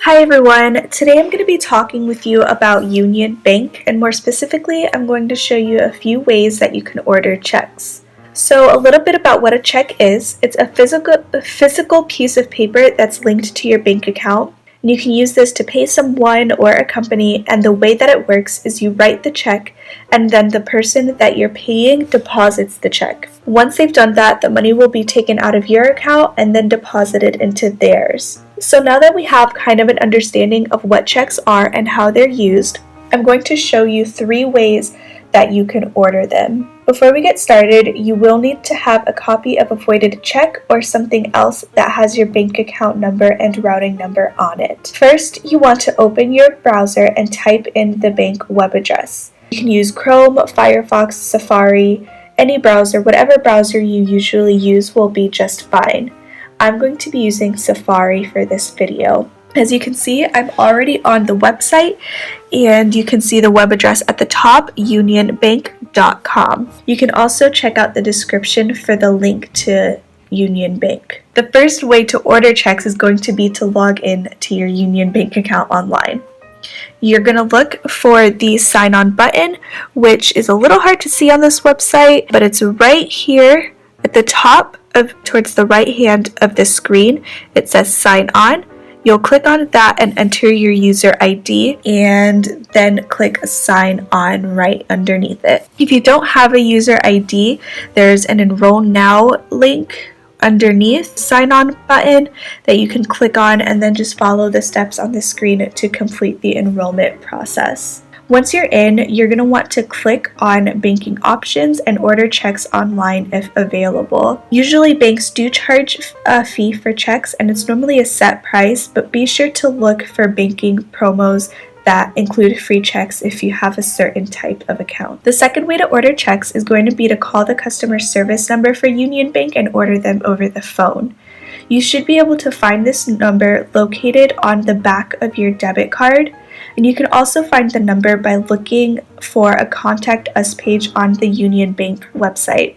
Hi everyone, today I'm going to be talking with you about Union Bank, and more specifically I'm going to show you a few ways that you can order checks. So a little bit about what a check is. It's a physical piece of paper that's linked to your bank account, and you can use this to pay someone or a company, and the way that it works is you write the check and then the person that you're paying deposits the check. Once they've done that, the money will be taken out of your account and then deposited into theirs. So now that we have kind of an understanding of what checks are and how they're used, I'm going to show you 3 ways that you can order them. Before we get started, you will need to have a copy of a voided check or something else that has your bank account number and routing number on it. First, you want to open your browser and type in the bank web address. You can use Chrome, Firefox, Safari, any browser, whatever browser you usually use will be just fine. I'm going to be using Safari for this video. As you can see, I'm already on the website, and you can see the web address at the top, UnionBank.com. You can also check out the description for the link to Union Bank. The first way to order checks is going to be to log in to your Union Bank account online. You're going to look for the sign on button, which is a little hard to see on this website, but it's right here at the top towards the right hand of the screen. It says sign on. You'll click on that and enter your user ID and then click sign on right underneath it. If you don't have a user ID, there's an enroll now link underneath sign on button that you can click on and then just follow the steps on the screen to complete the enrollment process. Once you're in, you're going to want to click on banking options and order checks online if available. Usually banks do charge a fee for checks, and it's normally a set price, but be sure to look for banking promos that include free checks if you have a certain type of account. The second way to order checks is going to be to call the customer service number for Union Bank and order them over the phone. You should be able to find this number located on the back of your debit card. And you can also find the number by looking for a Contact Us page on the Union Bank website.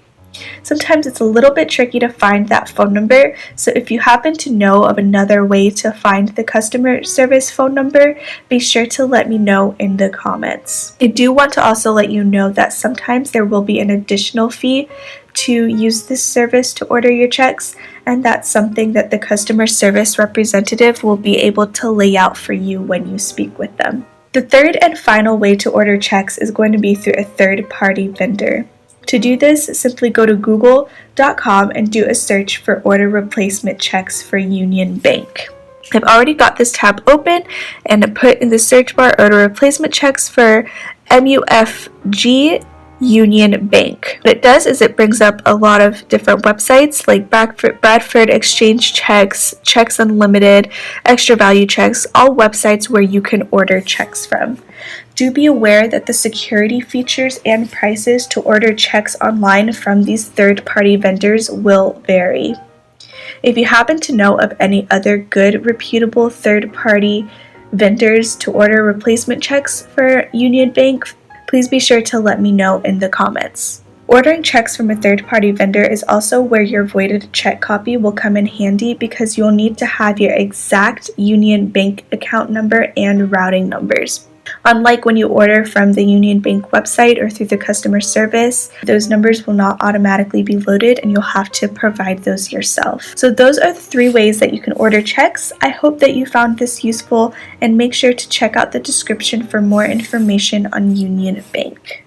Sometimes it's a little bit tricky to find that phone number, so if you happen to know of another way to find the customer service phone number, be sure to let me know in the comments. I do want to also let you know that sometimes there will be an additional fee to use this service to order your checks, and that's something that the customer service representative will be able to lay out for you when you speak with them. The third and final way to order checks is going to be through a third-party vendor. To do this, simply go to google.com and do a search for order replacement checks for Union Bank. I've already got this tab open and put in the search bar order replacement checks for MUFG Union Bank. What it does is it brings up a lot of different websites like Bradford Exchange Checks, Checks Unlimited, Extra Value Checks, all websites where you can order checks from. Do be aware that the security features and prices to order checks online from these third-party vendors will vary. If you happen to know of any other good, reputable third-party vendors to order replacement checks for Union Bank, please be sure to let me know in the comments. Ordering checks from a third-party vendor is also where your voided check copy will come in handy, because you'll need to have your exact Union Bank account number and routing numbers. Unlike when you order from the Union Bank website or through the customer service, those numbers will not automatically be loaded and you'll have to provide those yourself. So those are the 3 ways that you can order checks. I hope that you found this useful, and make sure to check out the description for more information on Union Bank.